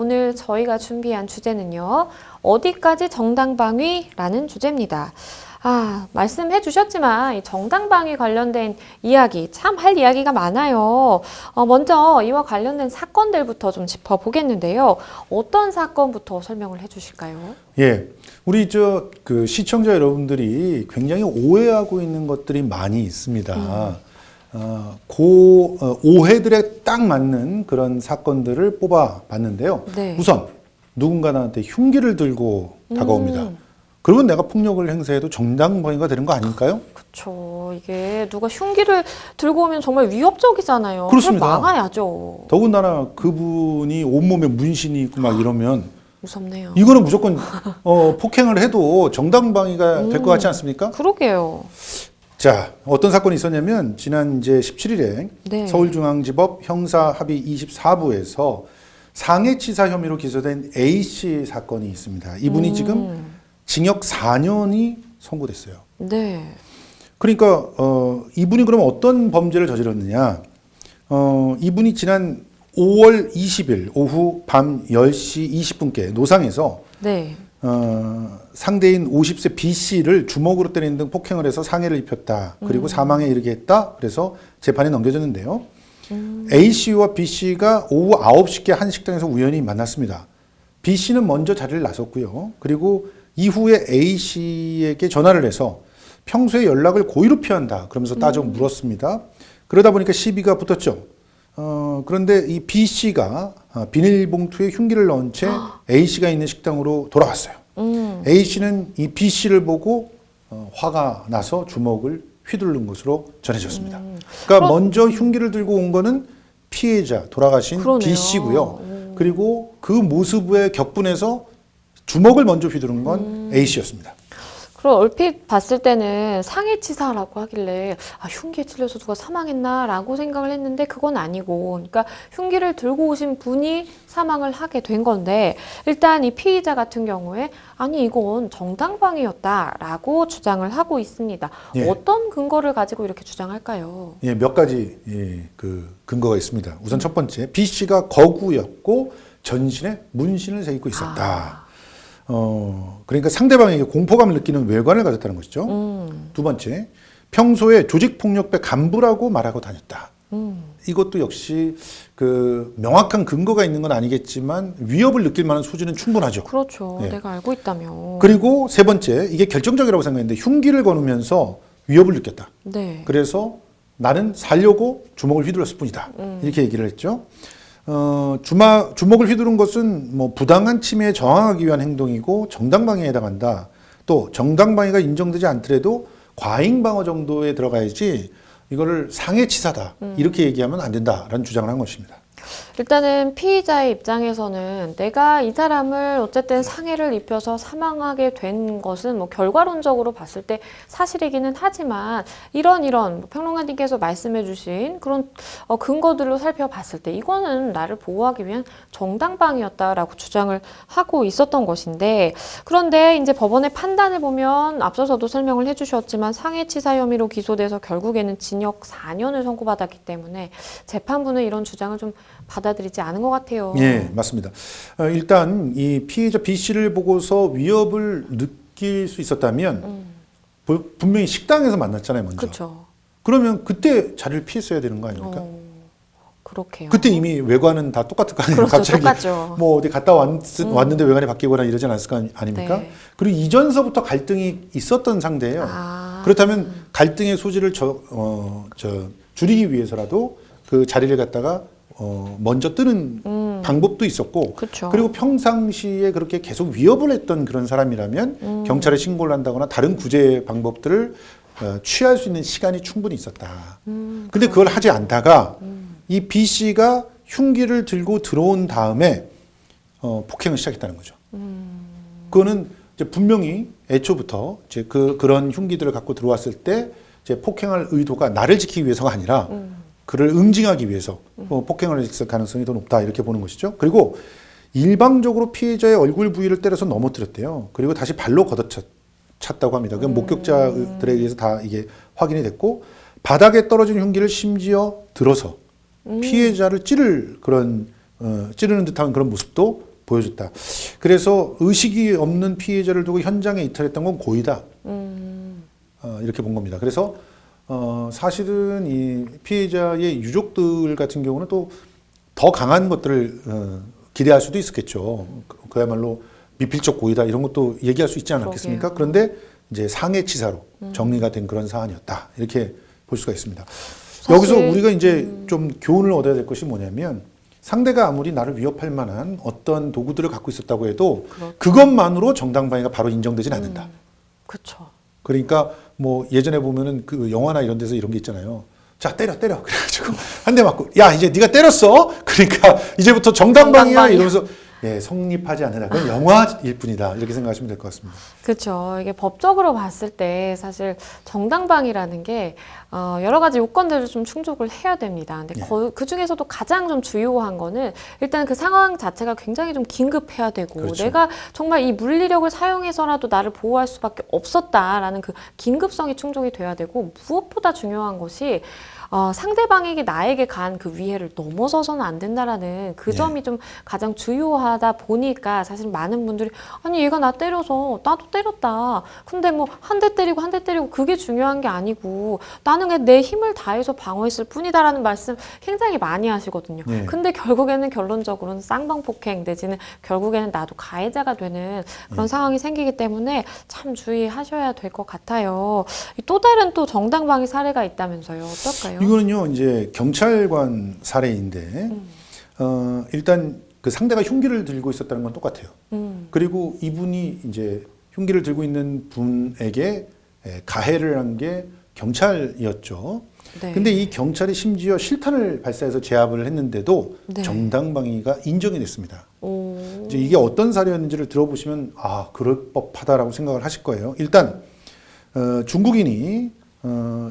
오늘 저희가 준비한 주제는요. 어디까지 정당방위라는 주제입니다. 말씀해 주셨지만 이 정당방위 관련된 이야기 참 할 이야기가 많아요. 먼저 이와 관련된 사건들부터 좀 짚어보겠는데요. 어떤 사건부터 설명을 해 주실까요? 예, 우리 그 시청자 여러분들이 굉장히 오해하고 있는 것들이 많이 있습니다. 오해들에 딱 맞는 그런 사건들을 뽑아봤는데요. 네. 우선 누군가 나한테 흉기를 들고 다가옵니다. 그러면 내가 폭력을 행사해도 정당방위가 되는 거 아닐까요? 그렇죠. 이게 누가 흉기를 들고 오면 정말 위협적이잖아요. 그렇습니다. 그럼 막아야죠. 더군다나 그분이 온몸에 문신이 있고 막 이러면 무섭네요. 이거는 무조건 폭행을 해도 정당방위가 될 것 같지 않습니까? 그러게요. 자, 어떤 사건이 있었냐면 지난 이제 17일에 네. 서울중앙지법 형사합의 24부에서 상해치사 혐의로 기소된 A씨 사건이 있습니다. 이분이 지금 징역 4년이 선고됐어요. 네. 그러니까 이분이 그럼 어떤 범죄를 저질렀느냐? 이분이 지난 5월 20일 오후 밤 10시 20분께 노상에서 네. 상대인 50세 B씨를 주먹으로 때리는 등 폭행을 해서 상해를 입혔다. 그리고 사망에 이르게 했다. 그래서 재판에 넘겨졌는데요. A씨와 B씨가 오후 9시께 한 식당에서 우연히 만났습니다. B씨는 먼저 자리를 나섰고요. 그리고 이후에 A씨에게 전화를 해서 평소에 연락을 고의로 피한다. 그러면서 따져 물었습니다. 그러다 보니까 시비가 붙었죠. 그런데 이 B씨가 비닐봉투에 흉기를 넣은 채 A씨가 있는 식당으로 돌아왔어요. A씨는 이 B씨를 보고 화가 나서 주먹을 휘두른 것으로 전해졌습니다. 그러니까 먼저 흉기를 들고 온 거는 피해자, 돌아가신 그러네요. B씨고요. 그리고 그 모습에 격분해서 주먹을 먼저 휘두른 건 A씨였습니다. 그럼 얼핏 봤을 때는 상해치사라고 하길래 흉기에 찔려서 누가 사망했나라고 생각을 했는데 그건 아니고, 그러니까 흉기를 들고 오신 분이 사망을 하게 된 건데, 일단 이 피의자 같은 경우에 아니 이건 정당방위였다라고 주장을 하고 있습니다. 예. 어떤 근거를 가지고 이렇게 주장할까요? 예, 몇 가지 그 근거가 있습니다. 우선 첫 번째, B씨가 거구였고 전신에 문신을 새기고 있었다. 그러니까 상대방에게 공포감을 느끼는 외관을 가졌다는 것이죠. 두 번째, 평소에 조직폭력배 간부라고 말하고 다녔다. 이것도 역시 그 명확한 근거가 있는 건 아니겠지만 위협을 느낄 만한 소지는 충분하죠. 그렇죠. 예. 내가 알고 있다며. 그리고 세 번째, 이게 결정적이라고 생각했는데 흉기를 거누면서 위협을 느꼈다. 네. 그래서 나는 살려고 주먹을 휘둘렀을 뿐이다. 이렇게 얘기를 했죠. 주먹을 휘두른 것은 뭐 부당한 침해에 저항하기 위한 행동이고 정당방위에 해당한다. 또 정당방위가 인정되지 않더라도 과잉방어 정도에 들어가야지 이거를 상해치사다. 이렇게 얘기하면 안 된다라는 주장을 한 것입니다. 일단은 피의자의 입장에서는 내가 이 사람을 어쨌든 상해를 입혀서 사망하게 된 것은 뭐 결과론적으로 봤을 때 사실이기는 하지만 이런 평론가님께서 말씀해 주신 그런 근거들로 살펴봤을 때 이거는 나를 보호하기 위한 정당방위였다라고 주장을 하고 있었던 것인데, 그런데 이제 법원의 판단을 보면 앞서서도 설명을 해 주셨지만 상해치사 혐의로 기소돼서 결국에는 징역 4년을 선고받았기 때문에 재판부는 이런 주장을 좀 받아들이지 않은 것 같아요. 예, 맞습니다. 일단 이 피해자 B씨를 보고서 위협을 느낄 수 있었다면 분명히 식당에서 만났잖아요, 먼저. 그렇죠. 그러면 그때 자리를 피했어야 되는 거 아닙니까? 그렇게요. 그때 이미 외관은 다 똑같을 거 아니에요. 그렇죠, 갑자기 똑같죠. 뭐 어디 갔다 왔는데 외관이 바뀌거나 이러지 않았을 거 아닙니까? 네. 그리고 이전서부터 갈등이 있었던 상대예요. 그렇다면 갈등의 소지를 줄이기 위해서라도 그 자리를 갖다가 먼저 뜨는 방법도 있었고, 그쵸. 그리고 평상시에 그렇게 계속 위협을 했던 그런 사람이라면 경찰에 신고를 한다거나 다른 구제 방법들을 취할 수 있는 시간이 충분히 있었다. 근데 그걸 하지 않다가 이 B 씨가 흉기를 들고 들어온 다음에 폭행을 시작했다는 거죠. 그거는 이제 분명히 애초부터 이제 그런 흉기들을 갖고 들어왔을 때 이제 폭행할 의도가 나를 지키기 위해서가 아니라 그를 응징하기 위해서 폭행을 했을 가능성이 더 높다, 이렇게 보는 것이죠. 그리고 일방적으로 피해자의 얼굴 부위를 때려서 넘어뜨렸대요. 그리고 다시 발로 걷어찼다고 합니다. 그 목격자들에 의해서 다 이게 확인이 됐고, 바닥에 떨어진 흉기를 심지어 들어서 피해자를 찌르는 듯한 그런 모습도 보여줬다. 그래서 의식이 없는 피해자를 두고 현장에 이탈했던 건 고의다. 이렇게 본 겁니다. 그래서 사실은 이 피해자의 유족들 같은 경우는 또 더 강한 것들을 기대할 수도 있었겠죠. 그야말로 미필적 고의다 이런 것도 얘기할 수 있지 않았겠습니까? 그러게요. 그런데 이제 상해치사로 정리가 된 그런 사안이었다. 이렇게 볼 수가 있습니다. 사실, 여기서 우리가 이제 좀 교훈을 얻어야 될 것이 뭐냐면 상대가 아무리 나를 위협할 만한 어떤 도구들을 갖고 있었다고 해도 그렇죠. 그것만으로 정당방위가 바로 인정되진 않는다. 그렇죠. 그러니까 뭐 예전에 보면은 그 영화나 이런 데서 이런 게 있잖아요. 자 때려 그래가지고 한 대 맞고 야 이제 네가 때렸어. 그러니까 이제부터 정당방위야 정당방위. 이러면서 예, 성립하지 않는다. 그건 영화일 뿐이다. 이렇게 생각하시면 될 것 같습니다. 그렇죠. 이게 법적으로 봤을 때 사실 정당방위라는 게 여러 가지 요건들을 좀 충족을 해야 됩니다. 근데 네. 그 중에서도 가장 좀 주요한 거는 일단 그 상황 자체가 굉장히 좀 긴급해야 되고 그렇죠. 내가 정말 이 물리력을 사용해서라도 나를 보호할 수밖에 없었다라는 그 긴급성이 충족이 돼야 되고 무엇보다 중요한 것이 상대방에게 나에게 간 그 위해를 넘어서서는 안 된다라는 그 네. 점이 좀 가장 주요하다 보니까 사실 많은 분들이 아니 얘가 나 때려서 나도 때렸다. 근데 뭐 한 대 때리고 한 대 때리고 그게 중요한 게 아니고 나는 그냥 내 힘을 다해서 방어했을 뿐이다라는 말씀 굉장히 많이 하시거든요. 네. 근데 결국에는 결론적으로는 쌍방폭행 내지는 결국에는 나도 가해자가 되는 그런 상황이 생기기 때문에 참 주의하셔야 될 것 같아요. 또 다른 또 정당방위 사례가 있다면서요. 어떨까요? 이거는요 이제 경찰관 사례인데 일단 그 상대가 흉기를 들고 있었다는 건 똑같아요. 그리고 이분이 이제 흉기를 들고 있는 분에게 가해를 한 게 경찰이었죠. 네. 근데 이 경찰이 심지어 실탄을 발사해서 제압을 했는데도 네. 정당방위가 인정이 됐습니다. 오. 이제 이게 어떤 사례였는지를 들어보시면 아 그럴 법하다라고 생각을 하실 거예요. 일단 중국인이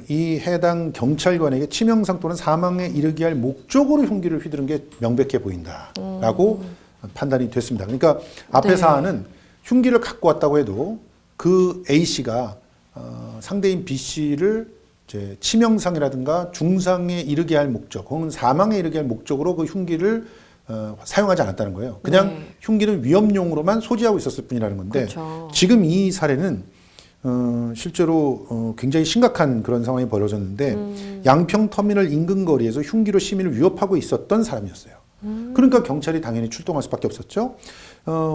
이 해당 경찰관에게 치명상 또는 사망에 이르게 할 목적으로 흉기를 휘두른 게 명백해 보인다라고 판단이 됐습니다. 그러니까 앞에 네. 사안은 흉기를 갖고 왔다고 해도 그 A 씨가 상대인 B 씨를 이제 치명상이라든가 중상에 이르게 할 목적 혹은 사망에 이르게 할 목적으로 그 흉기를 사용하지 않았다는 거예요. 그냥 네. 흉기는 위협용으로만 소지하고 있었을 뿐이라는 건데 그렇죠. 지금 이 사례는 실제로 굉장히 심각한 그런 상황이 벌어졌는데 양평 터미널 인근 거리에서 흉기로 시민을 위협하고 있었던 사람이었어요. 그러니까 경찰이 당연히 출동할 수밖에 없었죠.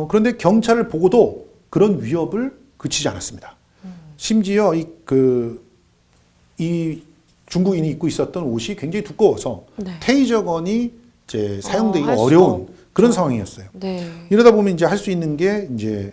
그런데 경찰을 보고도 그런 위협을 그치지 않았습니다. 심지어 이 중국인이 입고 있었던 옷이 굉장히 두꺼워서 네. 테이저건이 이제 사용되기가 할 수가 어려운 그런 없죠. 상황이었어요. 네. 이러다 보면 이제 할 수 있는 게 이제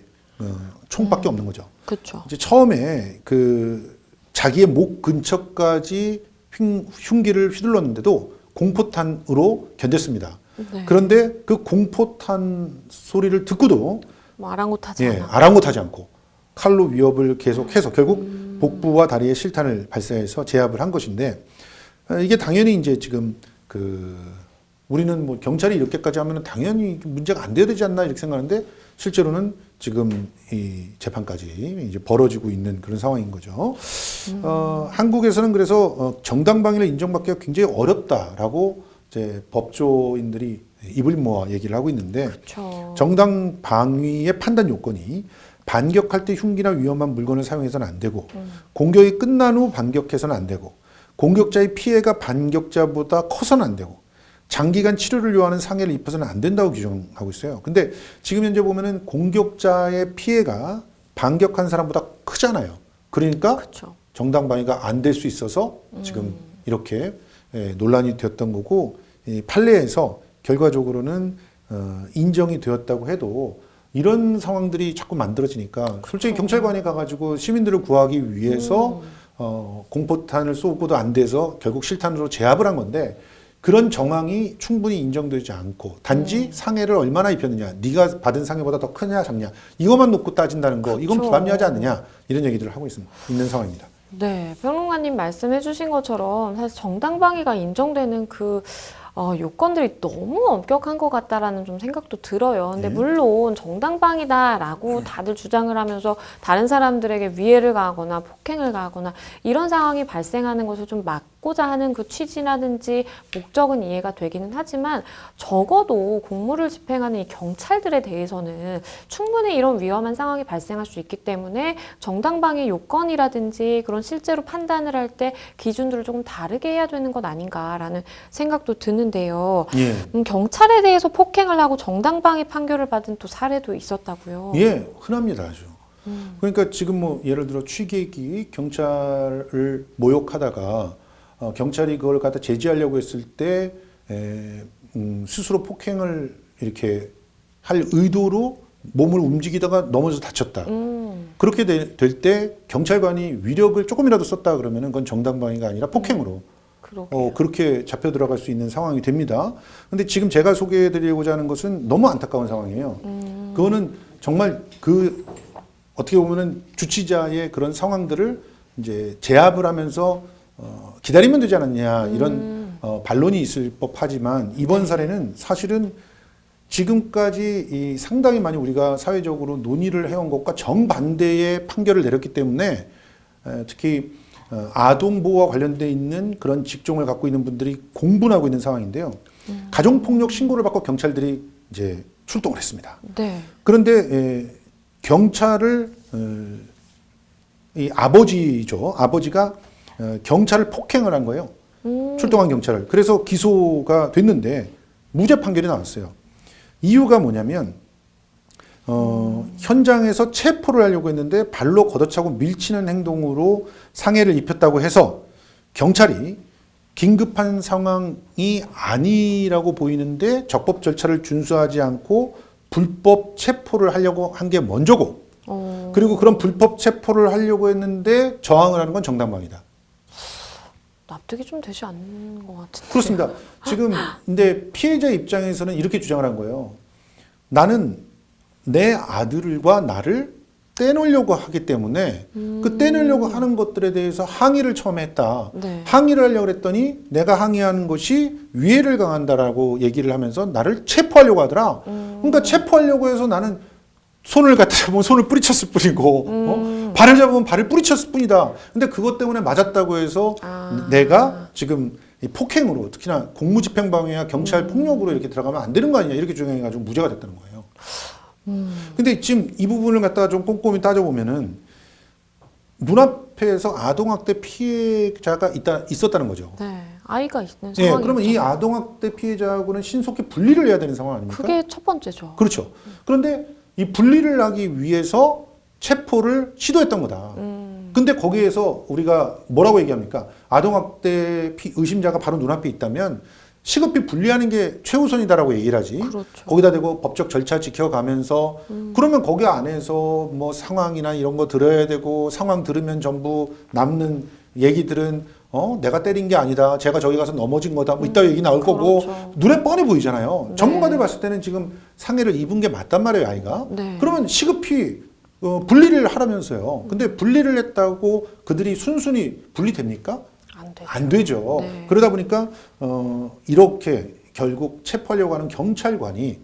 총밖에 없는 거죠. 그렇죠. 이제 처음에 그 자기의 목 근처까지 흉기를 휘둘렀는데도 공포탄으로 견뎠습니다. 네. 그런데 그 공포탄 소리를 듣고도 뭐 아랑곳하지 않아. 아랑곳하지 않고 칼로 위협을 계속해서 결국 복부와 다리에 실탄을 발사해서 제압을 한 것인데 이게 당연히 이제 지금 우리는 뭐 경찰이 이렇게까지 하면 당연히 문제가 안 돼야 되지 않나 이렇게 생각하는데 실제로는 지금 이 재판까지 이제 벌어지고 있는 그런 상황인 거죠. 한국에서는 그래서 정당방위를 인정받기가 굉장히 어렵다라고 이제 법조인들이 입을 모아 얘기를 하고 있는데 그렇죠. 정당방위의 판단 요건이 반격할 때 흉기나 위험한 물건을 사용해서는 안 되고 공격이 끝난 후 반격해서는 안 되고 공격자의 피해가 반격자보다 커서는 안 되고 장기간 치료를 요하는 상해를 입혀서는 안 된다고 규정하고 있어요. 근데 지금 현재 보면은 공격자의 피해가 반격한 사람보다 크잖아요. 그러니까 그렇죠. 정당방위가 안 될 수 있어서 지금 이렇게 논란이 되었던 거고 이 판례에서 결과적으로는 인정이 되었다고 해도 이런 상황들이 자꾸 만들어지니까 솔직히 경찰관이 가가지고 시민들을 구하기 위해서 공포탄을 쏘고도 안 돼서 결국 실탄으로 제압을 한 건데 그런 정황이 충분히 인정되지 않고 단지 상해를 얼마나 입혔느냐, 네가 받은 상해보다 더 크냐 작냐 이것만 놓고 따진다는 거 이건 그렇죠. 불합리하지 않느냐 이런 얘기들을 하고 있는 상황입니다. 네, 평론가님 말씀해주신 것처럼 사실 정당방위가 인정되는 그 요건들이 너무 엄격한 것 같다라는 좀 생각도 들어요. 근데 네. 물론 정당방위다라고 다들 주장을 하면서 다른 사람들에게 위해를 가하거나 폭행을 가하거나 이런 상황이 발생하는 것을 좀 막고자 하는 그 취지라든지 목적은 이해가 되기는 하지만 적어도 공무를 집행하는 이 경찰들에 대해서는 충분히 이런 위험한 상황이 발생할 수 있기 때문에 정당방위 요건이라든지 그런 실제로 판단을 할 때 기준들을 조금 다르게 해야 되는 것 아닌가라는 생각도 드는데요. 예. 경찰에 대해서 폭행을 하고 정당방위 판결을 받은 또 사례도 있었다고요. 예, 흔합니다, 아주. 그러니까 지금 뭐 예를 들어 취객이 경찰을 모욕하다가 경찰이 그걸 갖다 제지하려고 했을 때 스스로 폭행을 이렇게 할 의도로 몸을 움직이다가 넘어져 다쳤다. 그렇게 될 때 경찰관이 위력을 조금이라도 썼다 그러면은 그건 정당방위가 아니라 폭행으로 그렇게 잡혀 들어갈 수 있는 상황이 됩니다. 근데 지금 제가 소개해 드리고자 하는 것은 너무 안타까운 상황이에요. 그거는 정말 그 어떻게 보면은 주치자의 그런 상황들을 이제 제압을 하면서 기다리면 되지 않았냐 이런 반론이 있을 법하지만 이번 사례는 사실은 지금까지 이 상당히 많이 우리가 사회적으로 논의를 해온 것과 정반대의 판결을 내렸기 때문에 특히 아동보호와 관련돼 있는 그런 직종을 갖고 있는 분들이 공분하고 있는 상황인데요. 가정폭력 신고를 받고 경찰들이 이제 출동을 했습니다. 네. 그런데 경찰을 이 아버지죠. 아버지가 경찰을 폭행을 한 거예요. 출동한 경찰을. 그래서 기소가 됐는데 무죄 판결이 나왔어요. 이유가 뭐냐면 현장에서 체포를 하려고 했는데 발로 걷어차고 밀치는 행동으로 상해를 입혔다고 해서 경찰이 긴급한 상황이 아니라고 보이는데 적법 절차를 준수하지 않고 불법 체포를 하려고 한 게 먼저고 그리고 그런 불법 체포를 하려고 했는데 저항을 하는 건 정당방위다. 납득이 좀 되지 않는 것 같은데. 그렇습니다. 지금 근데 피해자 입장에서는 이렇게 주장을 한 거예요. 나는 내 아들과 나를 떼놓으려고 하기 때문에 그 떼놓으려고 하는 것들에 대해서 항의를 처음에 했다. 네. 항의를 하려고 했더니 내가 항의하는 것이 위해를 가한다라고 얘기를 하면서 나를 체포하려고 하더라. 그러니까 체포하려고 해서 나는 손을 갖다 잡으면 손을 뿌리쳤을 뿐이고 발을 잡으면 발을 뿌리쳤을 뿐이다. 근데 그것 때문에 맞았다고 해서 내가 지금 이 폭행으로 특히나 공무집행방해와 경찰 폭력으로 이렇게 들어가면 안 되는 거 아니냐 이렇게 주장해가지고 무죄가 됐다는 거예요. 근데 지금 이 부분을 갖다가 좀 꼼꼼히 따져보면은 눈앞에서 아동학대 피해자가 있었다는 거죠. 네, 아이가 있는 예, 상황이죠. 그러면 이 아동학대 피해자하고는 신속히 분리를 해야 되는 상황 아닙니까? 그게 첫 번째죠. 그렇죠. 그런데 이 분리를 하기 위해서 체포를 시도했던 거다. 근데 거기에서 우리가 뭐라고 얘기합니까? 아동학대 의심자가 바로 눈앞에 있다면 시급히 분리하는 게 최우선이다라고 얘기를 하지. 그렇죠. 거기다 대고 법적 절차 지켜가면서 그러면 거기 안에서 뭐 상황이나 이런 거 들어야 되고 상황 들으면 전부 남는 얘기들은 내가 때린 게 아니다. 제가 저기 가서 넘어진 거다. 뭐 이따 얘기 나올 거고 그렇죠. 눈에 뻔히 보이잖아요. 네. 전문가들 봤을 때는 지금 상해를 입은 게 맞단 말이에요, 아이가. 네. 그러면 시급히 분리를 하라면서요. 근데 분리를 했다고 그들이 순순히 분리됩니까? 안 되죠. 안 되죠. 네. 그러다 보니까 이렇게 결국 체포하려고 하는 경찰관이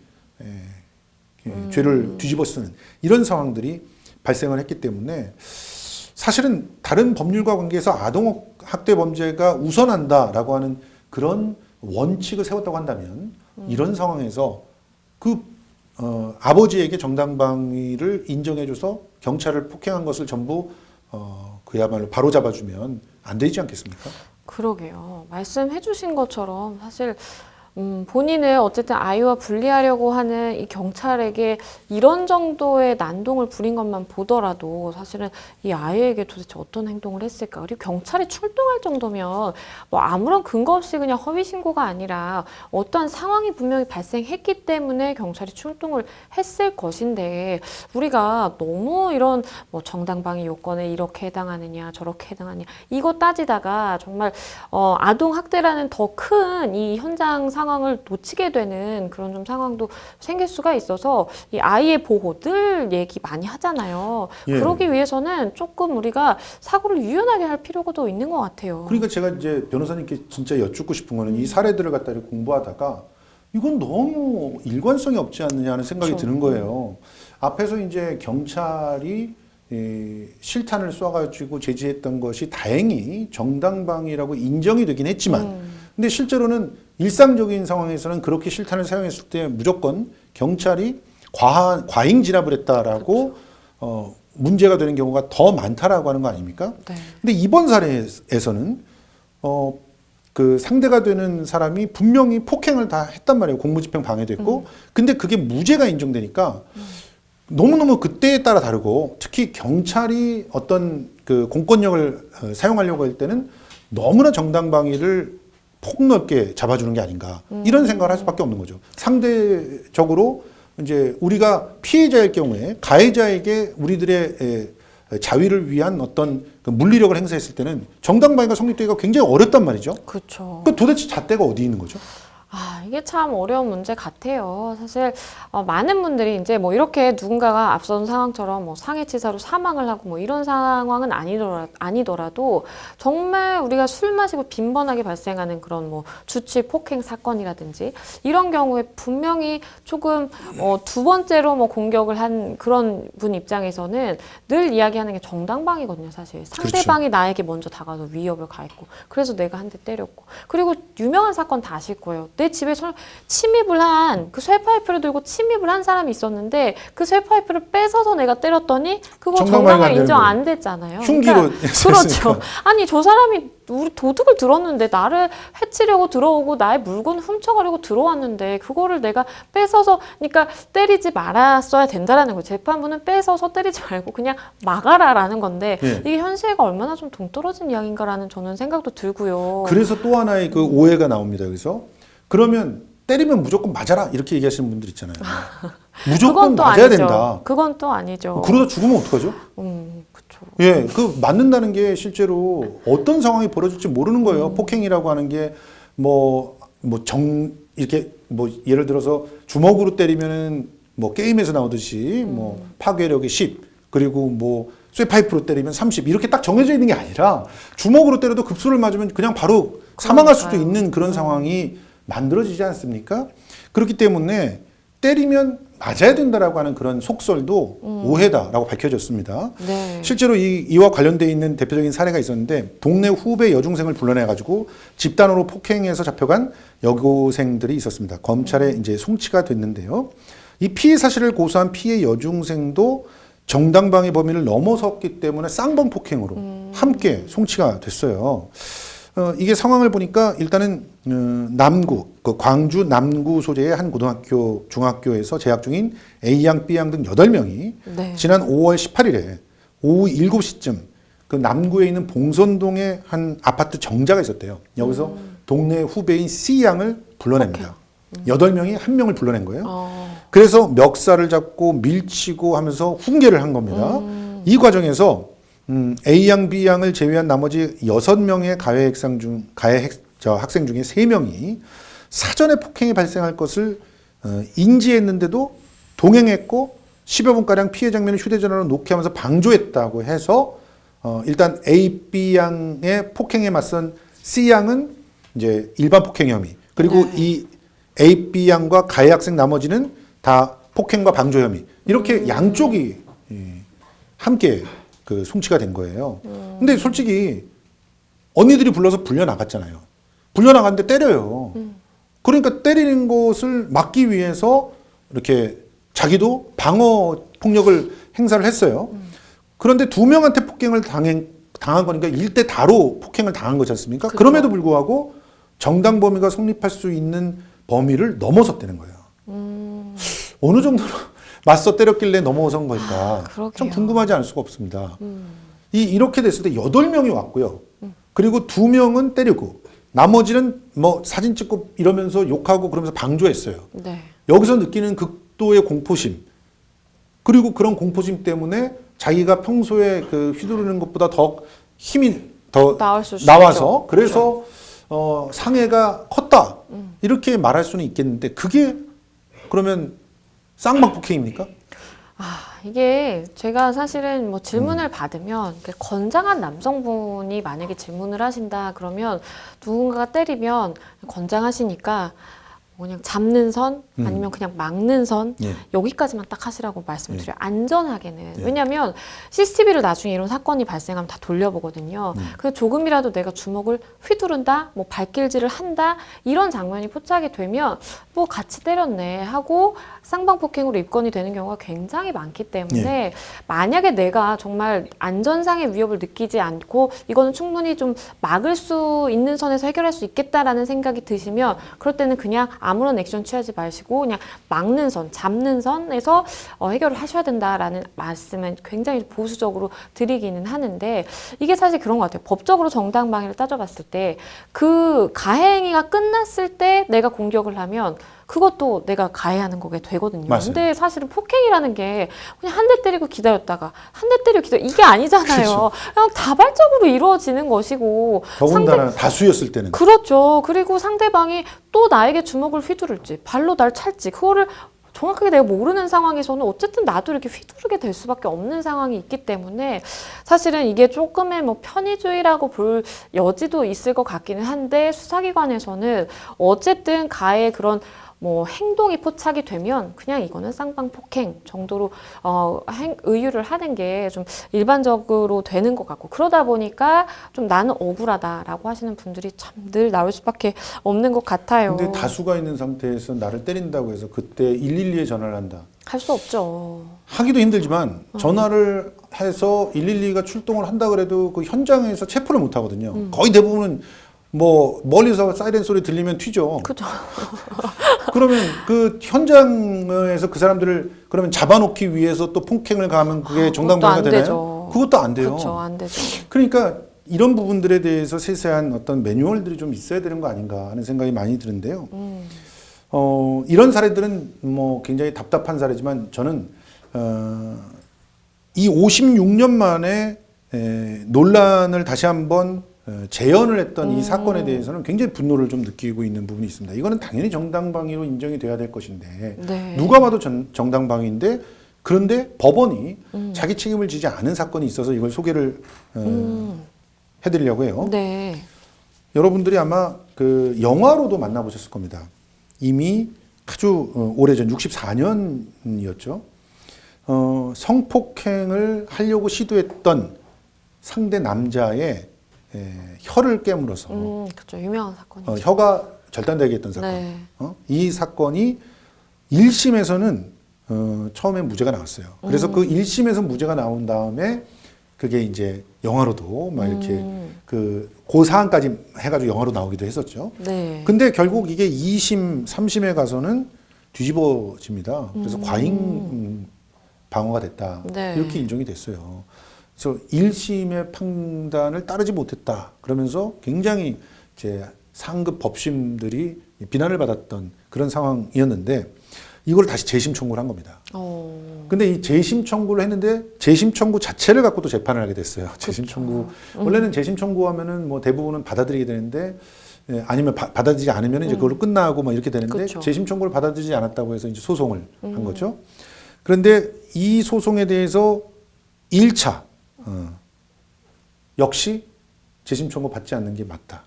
죄를 뒤집어 쓰는 이런 상황들이 발생을 했기 때문에 사실은 다른 법률과 관계에서 아동학대 범죄가 우선한다라고 하는 그런 원칙을 세웠다고 한다면 이런 상황에서 그 아버지에게 정당방위를 인정해줘서 경찰을 폭행한 것을 전부 그야말로 바로잡아주면 안 되지 않겠습니까? 그러게요. 말씀해 주신 것처럼 사실 본인을 어쨌든 아이와 분리하려고 하는 이 경찰에게 이런 정도의 난동을 부린 것만 보더라도 사실은 이 아이에게 도대체 어떤 행동을 했을까? 그리고 경찰이 출동할 정도면 뭐 아무런 근거 없이 그냥 허위 신고가 아니라 어떠한 상황이 분명히 발생했기 때문에 경찰이 출동을 했을 것인데 우리가 너무 이런 뭐 정당방위 요건에 이렇게 해당하느냐 저렇게 해당하느냐 이거 따지다가 정말 아동 학대라는 더 큰 이 현장 상황 상황을 놓치게 되는 그런 좀 상황도 생길 수가 있어서 이 아이의 보호 늘 얘기 많이 하잖아요. 예. 그러기 위해서는 조금 우리가 사고를 유연하게 할 필요가 더 있는 것 같아요. 그러니까 제가 이제 변호사님께 진짜 여쭙고 싶은 거는 이 사례들을 갖다 이렇게 공부하다가 이건 너무 일관성이 없지 않느냐는 생각이 그렇죠. 드는 거예요. 앞에서 이제 경찰이 실탄을 쏴가지고 제지했던 것이 다행히 정당방위라고 인정이 되긴 했지만, 근데 실제로는 일상적인 상황에서는 그렇게 실탄을 사용했을 때 무조건 경찰이 과잉 진압을 했다라고 문제가 되는 경우가 더 많다라고 하는 거 아닙니까? 네. 근데 이번 사례에서는 그 상대가 되는 사람이 분명히 폭행을 다 했단 말이에요. 공무집행 방해도 했고. 근데 그게 무죄가 인정되니까 너무너무 그때에 따라 다르고, 특히 경찰이 어떤 그 공권력을 사용하려고 할 때는 너무나 정당방위를 폭넓게 잡아주는 게 아닌가, 이런 생각을 할 수밖에 없는 거죠. 상대적으로 이제 우리가 피해자일 경우에 가해자에게 우리들의 자위를 위한 어떤 그 물리력을 행사했을 때는 정당방위가 성립되기가 굉장히 어렵단 말이죠. 그렇죠. 그 도대체 잣대가 어디 있는 거죠? 이게 참 어려운 문제 같아요. 사실 많은 분들이 이제 뭐 이렇게 누군가가 앞선 상황처럼 뭐 상해치사로 사망을 하고 뭐 이런 상황은 아니더라도 정말 우리가 술 마시고 빈번하게 발생하는 그런 뭐 주치 폭행 사건이라든지 이런 경우에 분명히 조금 두 번째로 뭐 공격을 한 그런 분 입장에서는 늘 이야기하는 게 정당방위거든요. 사실 상대방이 나에게 먼저 다가서 위협을 가했고, 그래서 내가 한 대 때렸고, 그리고 유명한 사건 다 아실 거예요. 내 집에 침입을 한, 그 쇠파이프를 들고 침입을 한 사람이 있었는데 그 쇠파이프를 뺏어서 내가 때렸더니 그거 정당방위 인정 안 됐잖아요. 흉기로 그러니까, 그렇죠. 아니 저 사람이 우리 도둑을 들었는데 나를 해치려고 들어오고 나의 물건을 훔쳐가려고 들어왔는데 그거를 내가 뺏어서, 그러니까 때리지 말았어야 된다라는 거예요. 재판부는 뺏어서 때리지 말고 그냥 막아라라는 건데 예. 이게 현실과 얼마나 좀 동떨어진 이야기인가라는 저는 생각도 들고요. 그래서 또 하나의 그 오해가 나옵니다. 여기서 그러면 때리면 무조건 맞아라 이렇게 얘기하시는 분들 있잖아요. 무조건 그건 또 맞아야 아니죠. 된다. 그건 또 아니죠. 그러다 죽으면 어떡하죠? 그렇죠. 예, 그 맞는다는 게 실제로 어떤 상황이 벌어질지 모르는 거예요. 폭행이라고 하는 게 이렇게 뭐 예를 들어서 주먹으로 때리면은 뭐 게임에서 나오듯이 뭐 파괴력이 10, 그리고 뭐 쇠파이프로 때리면 30 이렇게 딱 정해져 있는 게 아니라 주먹으로 때려도 급소를 맞으면 그냥 바로 사망할 수도 있는 그런 상황이 만들어지지 않습니까? 그렇기 때문에 때리면 맞아야 된다라고 하는 그런 속설도 오해다라고 밝혀졌습니다. 네. 실제로 이와 관련돼 있는 대표적인 사례가 있었는데, 동네 후배 여중생을 불러내가지고 집단으로 폭행해서 잡혀간 여고생들이 있었습니다. 검찰에 이제 송치가 됐는데요. 이 피해 사실을 고소한 피해 여중생도 정당방위 범위를 넘어섰기 때문에 쌍방 폭행으로 함께 송치가 됐어요. 이게 상황을 보니까 일단은 그 광주 남구 소재의 한 고등학교, 중학교에서 재학 중인 A양, B양 등 8명이 네. 지난 5월 18일에 오후 7시쯤 그 남구에 있는 봉선동의 한 아파트 정자가 있었대요. 여기서 동네 후배인 C양을 불러냅니다. 8명이 한 명을 불러낸 거예요. 그래서 멱살을 잡고 밀치고 하면서 훈계를 한 겁니다. 이 과정에서 A양, B양을 제외한 나머지 6명의 학생 중에 3명이 사전에 폭행이 발생할 것을 인지했는데도 동행했고 10여 분가량 피해 장면을 휴대전화로 녹취하면서 방조했다고 해서 일단 A, B양의 폭행에 맞선 C양은 이제 일반 폭행 혐의, 그리고 네. 이 A, B양과 가해 학생 나머지는 다 폭행과 방조 혐의, 이렇게 양쪽이 함께 그 송치가 된 거예요. 근데 솔직히 언니들이 불러서 불려 나갔잖아요. 불려 나갔는데 때려요. 그러니까 때리는 것을 막기 위해서 이렇게 자기도 방어 폭력을 행사를 했어요. 그런데 2명한테 폭행을 당한 거니까 일대 다로 폭행을 당한 거지 않습니까? 그쵸. 그럼에도 불구하고 정당 범위가 성립할 수 있는 범위를 넘어섰다는 거예요. 어느 정도로 맞서 때렸길래 넘어선 걸까? 그러게요. 좀 궁금하지 않을 수가 없습니다. 이렇게 됐을 때 8명이 왔고요. 그리고 2명은 때리고 나머지는 뭐 사진 찍고 이러면서 욕하고 그러면서 방조했어요. 네. 여기서 느끼는 극도의 공포심, 그리고 그런 공포심 때문에 자기가 평소에 그 휘두르는 것보다 더 힘이 더 나올 수 나와서 있죠. 그래서 상해가 컸다 이렇게 말할 수는 있겠는데 그게 그러면 쌍방 폭행입니까? 이게 제가 사실은 뭐 질문을 받으면 이렇게 건장한 남성분이 만약에 질문을 하신다 그러면 누군가가 때리면 건장하시니까 그냥 잡는 선 아니면 그냥 막는 선 예. 여기까지만 딱 하시라고 말씀을 드려요. 안전하게는. 왜냐하면 CCTV를 나중에 이런 사건이 발생하면 다 돌려보거든요. 그래서 조금이라도 내가 주먹을 휘두른다, 뭐 발길질을 한다 이런 장면이 포착이 되면 뭐 같이 때렸네 하고 쌍방폭행으로 입건이 되는 경우가 굉장히 많기 때문에 만약에 내가 정말 안전상의 위협을 느끼지 않고 이거는 충분히 좀 막을 수 있는 선에서 해결할 수 있겠다라는 생각이 드시면 그럴 때는 그냥 아무런 액션 취하지 마시고 그냥 막는 선, 잡는 선에서 해결을 하셔야 된다라는 말씀은 굉장히 보수적으로 드리기는 하는데 이게 사실 그런 것 같아요. 법적으로 정당방위를 따져봤을 때 그 가해행위가 끝났을 때 내가 공격을 하면 그것도 내가 가해하는 거게 되거든요. 맞아요. 근데 사실은 폭행이라는 게 그냥 한 대 때리고 기다렸다가 한 대 때리고 기다려 이게 아니잖아요. 그렇죠. 그냥 다발적으로 이루어지는 것이고 더군다나 다수였을 때는 그렇죠. 그리고 상대방이 또 나에게 주먹을 휘두를지 발로 날 찰지 그거를 정확하게 내가 모르는 상황에서는 어쨌든 나도 이렇게 휘두르게 될 수밖에 없는 상황이 있기 때문에 사실은 이게 조금의 뭐 편의주의라고 볼 여지도 있을 것 같기는 한데 수사기관에서는 어쨌든 가해 그런 뭐 행동이 포착이 되면 그냥 이거는 쌍방폭행 정도로 의유를 하는 게 좀 일반적으로 되는 것 같고 그러다 보니까 좀 나는 억울하다라고 하시는 분들이 참 늘 나올 수밖에 없는 것 같아요. 근데 다수가 있는 상태에서 나를 때린다고 해서 그때 112에 전화를 한다. 할 수 없죠. 하기도 힘들지만 전화를 해서 112가 출동을 한다 그래도 그 현장에서 체포를 못 하거든요. 거의 대부분은 뭐 멀리서 사이렌 소리 들리면 튀죠. 그죠. 그러면 그 현장에서 그 사람들을 그러면 잡아놓기 위해서 또 폭행을 가하면 그게 정당방위가 되나요? 되죠. 그것도 안 돼요. 그렇죠. 안 되죠. 그러니까 이런 부분들에 대해서 세세한 어떤 매뉴얼들이 좀 있어야 되는 거 아닌가 하는 생각이 많이 드는데요. 이런 사례들은 뭐 굉장히 답답한 사례지만 저는 이 56년 만에 논란을 다시 한번 재연을 했던 이 사건에 대해서는 굉장히 분노를 좀 느끼고 있는 부분이 있습니다. 이거는 당연히 정당방위로 인정이 돼야 될 것인데 네. 누가 봐도 정당방위인데 그런데 법원이 자기 책임을 지지 않은 사건이 있어서 이걸 소개를 해드리려고 해요. 네. 여러분들이 아마 그 영화로도 만나보셨을 겁니다. 이미 아주 오래전 64년이었죠. 성폭행을 하려고 시도했던 상대 남자의 혀를 깨물어서 그렇죠. 유명한 사건이죠. 혀가 절단되게 했던 사건. 네. 이 사건이 1심에서는 처음에 무죄가 나왔어요. 그래서 그 1심에서 무죄가 나온 다음에 그게 이제 영화로도 막 이렇게 그 사안까지 해가지고 영화로 나오기도 했었죠. 네. 근데 결국 이게 2심, 3심에 가서는 뒤집어집니다. 그래서 과잉 방어가 됐다. 네. 이렇게 인정이 됐어요. 그래서 1심의 판단을 따르지 못했다. 그러면서 굉장히 이제 상급 법심들이 비난을 받았던 그런 상황이었는데 이걸 다시 재심 청구를 한 겁니다. 근데 이 재심 청구를 했는데 재심 청구 자체를 갖고도 재판을 하게 됐어요. 재심 청구. 원래는 재심 청구하면은 뭐 대부분은 받아들이게 되는데 아니면 받아들이지 않으면 이제 그걸로 끝나고 막 이렇게 되는데 그쵸. 재심 청구를 받아들이지 않았다고 해서 이제 소송을 한 거죠. 그런데 이 소송에 대해서 1차 역시 재심 청구 받지 않는 게 맞다.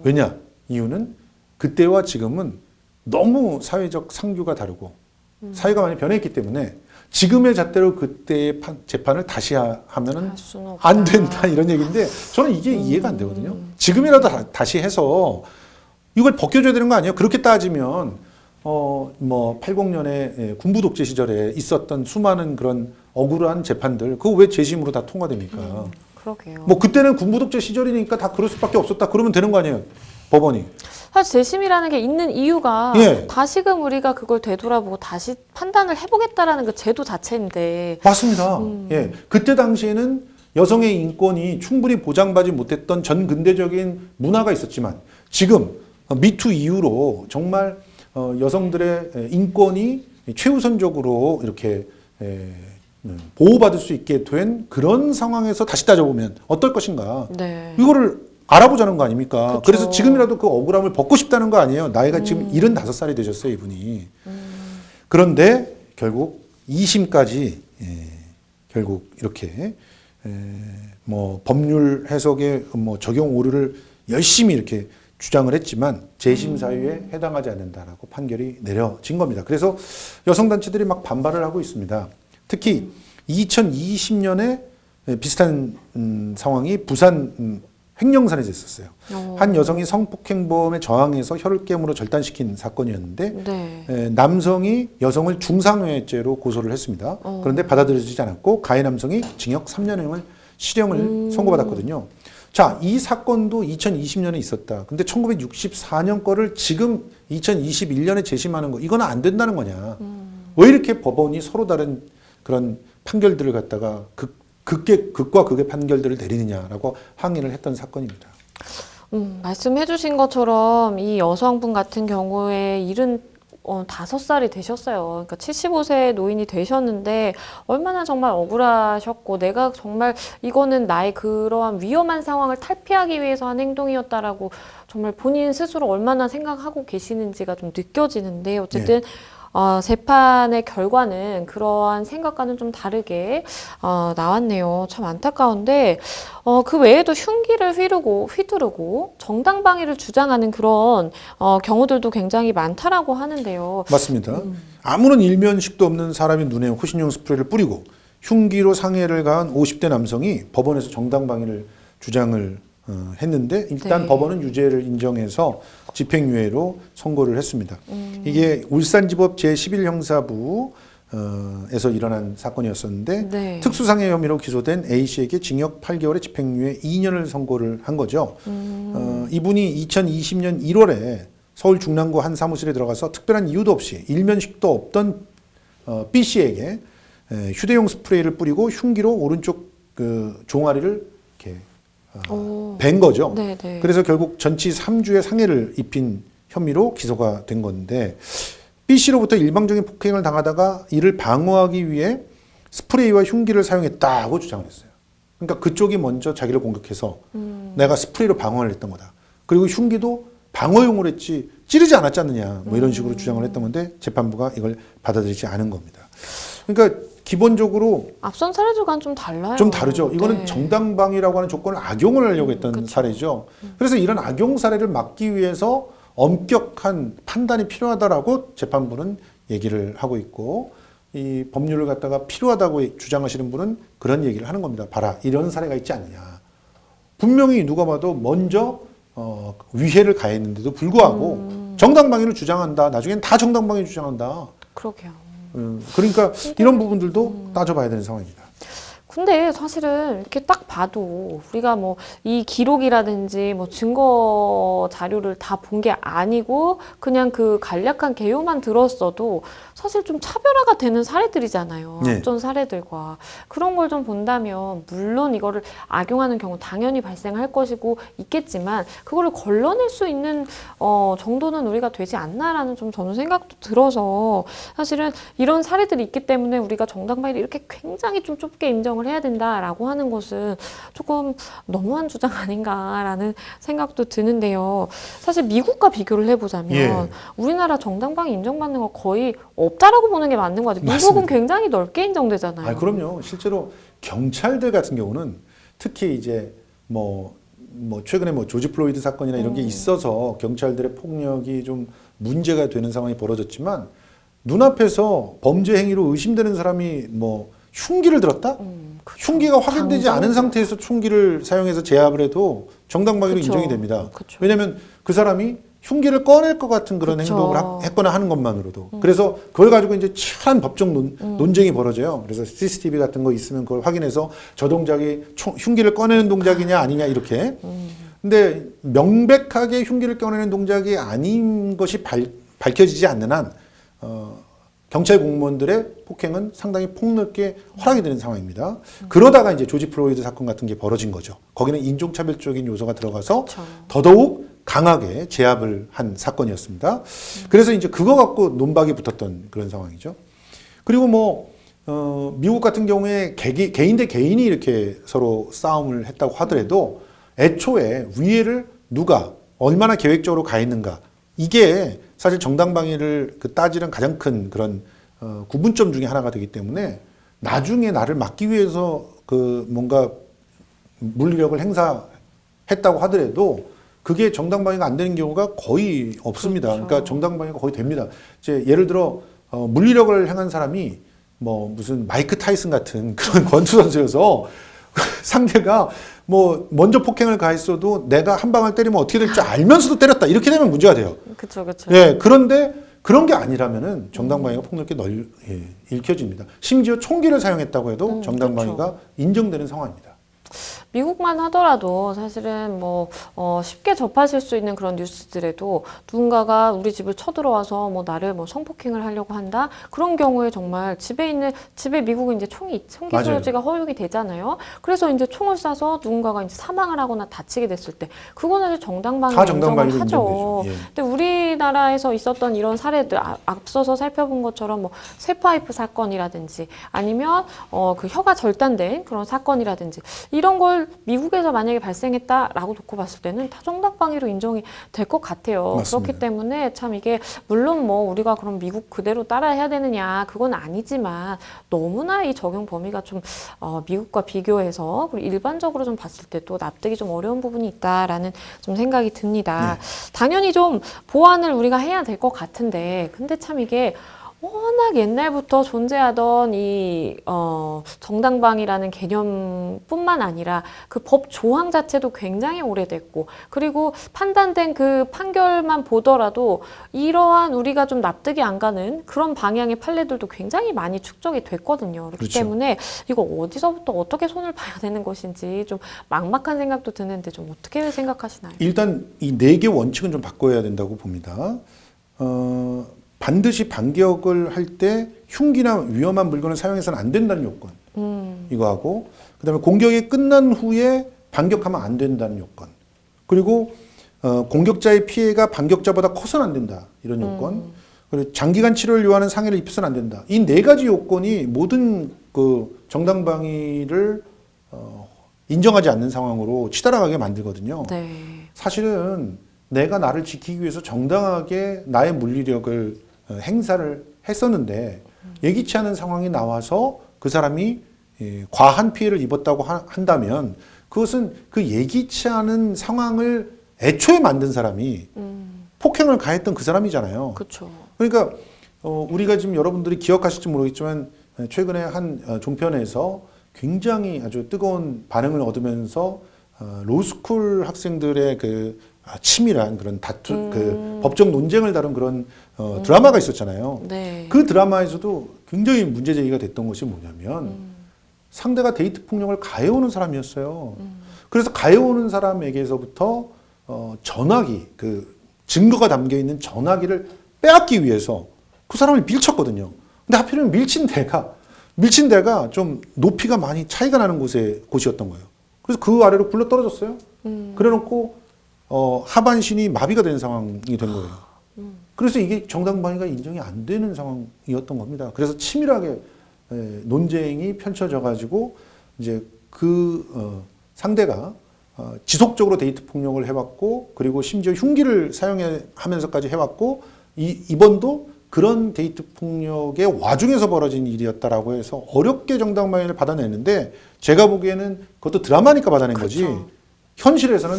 왜냐? 이유는 그때와 지금은 너무 사회적 상규가 다르고 사회가 많이 변했기 때문에 지금의 잣대로 그때의 재판을 다시 하면은 할 수는 없다. 안 된다 이런 얘기인데 저는 이게 이해가 안 되거든요. 지금이라도 다시 해서 이걸 벗겨줘야 되는 거 아니에요? 그렇게 따지면 뭐 80년에 군부 독재 시절에 있었던 수많은 그런 억울한 재판들 그거 왜 재심으로 다 통과됩니까? 그러게요. 뭐 그때는 군부 독재 시절이니까 다 그럴 수밖에 없었다. 그러면 되는 거 아니에요? 법원이. 사실 재심이라는 게 있는 이유가 예. 다시금 우리가 그걸 되돌아보고 다시 판단을 해보겠다라는 그 제도 자체인데 맞습니다. 예. 그때 당시에는 여성의 인권이 충분히 보장받지 못했던 전 근대적인 문화가 있었지만 지금 미투 이후로 정말 여성들의 인권이 최우선적으로 이렇게 보호받을 수 있게 된 그런 상황에서 다시 따져보면 어떨 것인가. 네. 이거를 알아보자는 거 아닙니까? 그쵸. 그래서 지금이라도 그 억울함을 벗고 싶다는 거 아니에요. 나이가 지금 75살이 되셨어요, 이분이. 그런데 결국 2심까지 결국 이렇게 뭐 법률 해석의 뭐 적용 오류를 열심히 이렇게 주장을 했지만 재심 사유에 해당하지 않는다라고 판결이 내려진 겁니다. 그래서 여성단체들이 막 반발을 하고 있습니다. 특히 2020년에 비슷한 상황이 부산 횡령산에서 있었어요. 한 여성이 성폭행범에 저항해서 혈을깨물어 절단시킨 사건이었는데 네. 남성이 여성을 중상해죄로 고소를 했습니다. 그런데 받아들여지지 않았고 가해 남성이 징역 3년형을 실형을 선고받았거든요. 자, 이 사건도 2020년에 있었다. 근데 1964년 거를 지금 2021년에 재심하는 거, 이건 안 된다는 거냐. 왜 이렇게 법원이 서로 다른 그런 판결들을 갖다가 극과 극의 판결들을 내리느냐라고 항의를 했던 사건입니다. 말씀해주신 것처럼 이 여성분 같은 경우에 75살이 되셨어요. 그러니까 75세 노인이 되셨는데 얼마나 정말 억울하셨고 내가 정말 이거는 나의 그러한 위험한 상황을 탈피하기 위해서 한 행동이었다라고 정말 본인 스스로 얼마나 생각하고 계시는지가 좀 느껴지는데 어쨌든 재판의 결과는 그러한 생각과는 좀 다르게 나왔네요. 참 안타까운데 그 외에도 흉기를 휘두르고 정당방위를 주장하는 그런 경우들도 굉장히 많다라고 하는데요. 맞습니다. 아무런 일면식도 없는 사람의 눈에 호신용 스프레이를 뿌리고 흉기로 상해를 가한 50대 남성이 법원에서 정당방위를 주장을 했는데 일단 네. 법원은 유죄를 인정해서 집행유예로 선고를 했습니다. 이게 울산지법 제11형사부 에서 일어난 사건이었었는데 네. 특수상해 혐의로 기소된 A씨에게 징역 8개월에 집행유예 2년을 선고를 한 거죠. 이분이 2020년 1월에 서울 중랑구 한 사무실에 들어가서 특별한 이유도 없이 일면식도 없던 B씨에게 휴대용 스프레이를 뿌리고 흉기로 오른쪽 그 종아리를 이렇게 벤 거죠. 네네. 그래서 결국 전치 3주의 상해를 입힌 혐의로 기소가 된 건데 B씨로부터 일방적인 폭행을 당하다가 이를 방어하기 위해 스프레이와 흉기를 사용했다고 주장을 했어요. 그러니까 그쪽이 먼저 자기를 공격해서 내가 스프레이로 방어를 했던 거다. 그리고 흉기도 방어용으로 했지 찌르지 않았지 않느냐 뭐 이런 식으로 주장을 했던 건데 재판부가 이걸 받아들이지 않은 겁니다. 그러니까 기본적으로 앞선 사례들과는 좀 달라요. 좀 다르죠. 이거는 네. 정당방위라고 하는 조건을 악용을 하려고 했던 그쵸. 사례죠. 그래서 이런 악용 사례를 막기 위해서 엄격한 판단이 필요하다라고 재판부는 얘기를 하고 있고 이 법률을 갖다가 필요하다고 주장하시는 분은 그런 얘기를 하는 겁니다. 봐라, 이런 사례가 있지 않느냐. 분명히 누가 봐도 먼저 위해를 가했는데도 불구하고 정당방위를 주장한다. 나중엔 다 정당방위 주장한다. 그러게요. 그러니까 이런 부분들도 따져봐야 되는 상황입니다. 근데 사실은 이렇게 딱 봐도 우리가 뭐 이 기록이라든지 뭐 증거 자료를 다 본 게 아니고 그냥 그 간략한 개요만 들었어도 사실 좀 차별화가 되는 사례들이잖아요. 네. 어떤 사례들과. 그런 걸 좀 본다면 물론 이거를 악용하는 경우 당연히 발생할 것이고 있겠지만 그거를 걸러낼 수 있는 정도는 우리가 되지 않나라는 좀 저는 생각도 들어서 사실은 이런 사례들이 있기 때문에 우리가 정당방위를 이렇게 굉장히 좀 좁게 인정을 해야 된다라고 하는 것은 조금 너무한 주장 아닌가라는 생각도 드는데요. 사실 미국과 비교를 해보자면 예. 우리나라 정당방위 인정받는 거 거의 없다라고 보는 게 맞는 것 같아요. 미국은 맞습니다. 굉장히 넓게 인정되잖아요. 아, 그럼요. 실제로 경찰들 같은 경우는 특히 이제 뭐 최근에 뭐 조지 플로이드 사건이나 이런 게 있어서 경찰들의 폭력이 좀 문제가 되는 상황이 벌어졌지만 눈앞에서 범죄 행위로 의심되는 사람이 뭐 흉기를 들었다? 그쵸. 흉기가 확인되지 당장. 않은 상태에서 총기를 사용해서 제압을 해도 정당방위로 그쵸. 인정이 됩니다. 그쵸. 왜냐하면 그 사람이 흉기를 꺼낼 것 같은 그런 그쵸. 행동을 했거나 하는 것만으로도. 그래서 그걸 가지고 이제 치열한 법적 논쟁이 벌어져요. 그래서 CCTV 같은 거 있으면 그걸 확인해서 저 동작이 흉기를 꺼내는 동작이냐 아니냐 이렇게. 근데 명백하게 흉기를 꺼내는 동작이 아닌 것이 밝혀지지 않는 한 경찰 공무원들의 폭행은 상당히 폭넓게 허락이 되는 상황입니다. 그러다가 이제 조지 플로이드 사건 같은 게 벌어진 거죠. 거기는 인종차별적인 요소가 들어가서 그쵸. 더더욱 강하게 제압을 한 사건이었습니다. 그래서 이제 그거 갖고 논박이 붙었던 그런 상황이죠. 그리고 뭐 미국 같은 경우에 개인 대 개인이 이렇게 서로 싸움을 했다고 하더라도 애초에 위해를 누가 얼마나 계획적으로 가했는가 이게 사실 정당방위를 따지는 가장 큰 그런 구분점 중에 하나가 되기 때문에 나중에 나를 막기 위해서 뭔가 물리력을 행사했다고 하더라도 그게 정당방위가 안 되는 경우가 거의 없습니다. 그렇죠. 그러니까 정당방위가 거의 됩니다. 이제 예를 들어 물리력을 행한 사람이 뭐 무슨 마이크 타이슨 같은 그런 권투 선수여서 상대가 뭐 먼저 폭행을 가했어도 내가 한 방을 때리면 어떻게 될 줄 알면서도 때렸다 이렇게 되면 문제가 돼요. 그렇죠, 그렇죠. 예, 그런데 그런 게 아니라면은 정당방위가 폭넓게 읽혀집니다. 심지어 총기를 사용했다고 해도 정당방위가 그렇죠. 인정되는 상황입니다. 미국만 하더라도 사실은 뭐 쉽게 접하실 수 있는 그런 뉴스들에도 누군가가 우리 집을 쳐들어와서 뭐 나를 뭐 성폭행을 하려고 한다 그런 경우에 정말 집에 미국은 이제 총기 맞아요. 소지가 허용이 되잖아요. 그래서 이제 총을 쏴서 누군가가 이제 사망을 하거나 다치게 됐을 때 그건 사실 정당방위 다 인정을 정당방위로 하죠. 인정되죠. 예. 근데 우리나라에서 있었던 이런 사례들 앞서서 살펴본 것처럼 뭐 쇠파이프 사건이라든지 아니면 그 혀가 절단된 그런 사건이라든지 이런 걸 미국에서 만약에 발생했다라고 놓고 봤을 때는 다 정당방위로 인정이 될 것 같아요. 맞습니다. 그렇기 때문에 참 이게 물론 뭐 우리가 그럼 미국 그대로 따라해야 되느냐 그건 아니지만 너무나 이 적용 범위가 좀 미국과 비교해서 그리고 일반적으로 좀 봤을 때 또 납득이 좀 어려운 부분이 있다라는 좀 생각이 듭니다. 당연히 좀 보완을 우리가 해야 될 것 같은데 근데 참 이게 워낙 옛날부터 존재하던 이 정당방위라는 개념뿐만 아니라 그 법 조항 자체도 굉장히 오래됐고 그리고 판단된 그 판결만 보더라도 이러한 우리가 좀 납득이 안 가는 그런 방향의 판례들도 굉장히 많이 축적이 됐거든요. 그렇기 그렇죠. 때문에 이거 어디서부터 어떻게 손을 봐야 되는 것인지 좀 막막한 생각도 드는데 좀 어떻게 생각하시나요? 일단 이 4개 원칙은 좀 바꿔야 된다고 봅니다. 반드시 반격을 할 때 흉기나 위험한 물건을 사용해서는 안 된다는 요건. 이거 하고 그다음에 공격이 끝난 후에 반격하면 안 된다는 요건. 그리고 공격자의 피해가 반격자보다 커서는 안 된다. 이런 요건. 그리고 장기간 치료를 요하는 상해를 입혀서는 안 된다. 이 4가지 요건이 모든 그 정당방위를 인정하지 않는 상황으로 치달아가게 만들거든요. 네. 사실은 내가 나를 지키기 위해서 정당하게 나의 물리력을 행사를 했었는데 예기치 않은 상황이 나와서 그 사람이 과한 피해를 입었다고 한다면 그것은 그 예기치 않은 상황을 애초에 만든 사람이 폭행을 가했던 그 사람이잖아요. 그렇죠. 그러니까 우리가 지금 여러분들이 기억하실지 모르겠지만 최근에 한 종편에서 굉장히 아주 뜨거운 반응을 얻으면서 로스쿨 학생들의 그 치밀한 그런 그 법적 논쟁을 다룬 그런 드라마가 있었잖아요. 네. 그 드라마에서도 굉장히 문제 제기가 됐던 것이 뭐냐면 상대가 데이트 폭력을 가해오는 사람이었어요. 그래서 가해오는 사람에게서부터 전화기, 그 증거가 담겨 있는 전화기를 빼앗기 위해서 그 사람을 밀쳤거든요. 근데 하필이면 밀친 데가 좀 높이가 많이 차이가 나는 곳이었던 거예요. 그래서 그 아래로 굴러 떨어졌어요. 그래놓고 하반신이 마비가 된 상황이 된 거예요. 그래서 이게 정당방위가 인정이 안 되는 상황이었던 겁니다. 그래서 치밀하게 논쟁이 펼쳐져 가지고 이제 그 상대가 지속적으로 데이트 폭력을 해왔고 그리고 심지어 흉기를 사용하면서까지 해왔고 이번도 그런 데이트 폭력의 와중에서 벌어진 일이었다라고 해서 어렵게 정당방위를 받아내는데 제가 보기에는 그것도 드라마니까 받아낸 거지 그렇죠. 현실에서는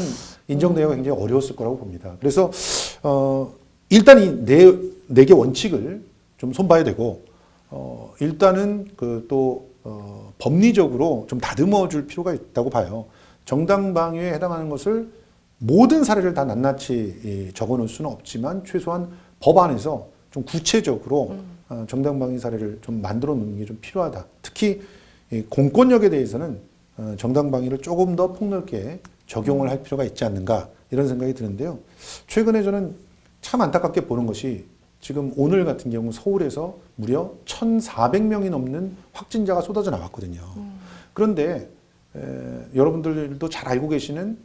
인정되기가 굉장히 어려웠을 거라고 봅니다. 그래서 일단 이 네 개 원칙을 좀 손봐야 되고 일단은 그 법리적으로 좀 다듬어 줄 필요가 있다고 봐요. 정당방위에 해당하는 것을 모든 사례를 다 낱낱이 적어 놓을 수는 없지만 최소한 법안에서 좀 구체적으로 정당방위 사례를 좀 만들어 놓는 게 좀 필요하다. 특히 공권력에 대해서는 정당방위를 조금 더 폭넓게 적용을 할 필요가 있지 않는가 이런 생각이 드는데요. 최근에 저는 참 안타깝게 보는 것이 지금 오늘 같은 경우 서울에서 무려 1,400명이 넘는 확진자가 쏟아져 나왔거든요. 그런데 여러분들도 잘 알고 계시는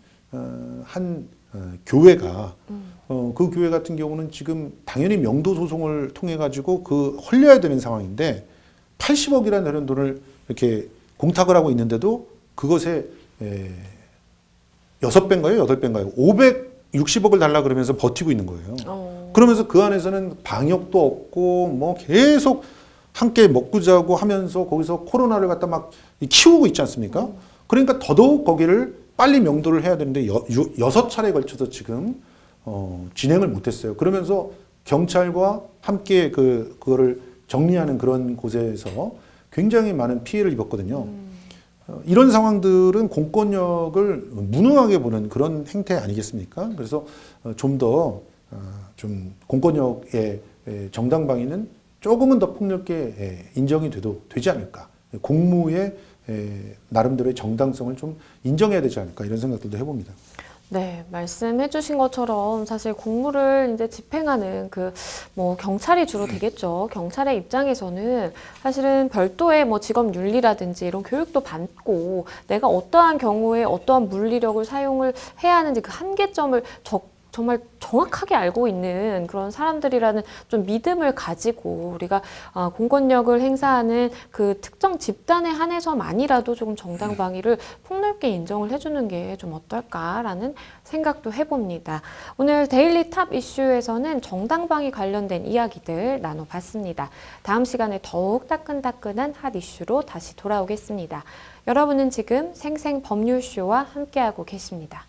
한 교회가 그 교회 같은 경우는 지금 당연히 명도 소송을 통해 가지고 그 헐려야 되는 상황인데 80억이라는 돈을 이렇게 공탁을 하고 있는데도 그것에 6배인가요? 8배인가요? 560억을 달라 그러면서 버티고 있는 거예요. 그러면서 그 안에서는 방역도 없고 뭐 계속 함께 먹고 자고 하면서 거기서 코로나를 갖다 막 키우고 있지 않습니까? 그러니까 더더욱 거기를 빨리 명도를 해야 되는데 6차례에 걸쳐서 지금 진행을 못했어요. 그러면서 경찰과 함께 그거를 정리하는 그런 곳에서 굉장히 많은 피해를 입었거든요. 이런 상황들은 공권력을 무능하게 보는 그런 행태 아니겠습니까? 그래서 좀 더 좀 공권력의 정당 방위는 조금은 더 폭넓게 인정이 돼도 되지 않을까. 공무의 나름대로의 정당성을 좀 인정해야 되지 않을까 이런 생각들도 해봅니다. 네, 말씀해 주신 것처럼 사실 공무를 이제 집행하는 뭐 경찰이 주로 되겠죠. 경찰의 입장에서는 사실은 별도의 뭐 직업 윤리라든지 이런 교육도 받고 내가 어떠한 경우에 어떠한 물리력을 사용을 해야 하는지 그 한계점을 정말 정확하게 알고 있는 그런 사람들이라는 좀 믿음을 가지고 우리가 공권력을 행사하는 그 특정 집단에 한해서만이라도 조금 정당 방위를 폭넓게 인정을 해주는 게 좀 어떨까라는 생각도 해봅니다. 오늘 데일리 탑 이슈에서는 정당 방위 관련된 이야기들 나눠봤습니다. 다음 시간에 더욱 따끈따끈한 핫 이슈로 다시 돌아오겠습니다. 여러분은 지금 생생법률쇼와 함께하고 계십니다.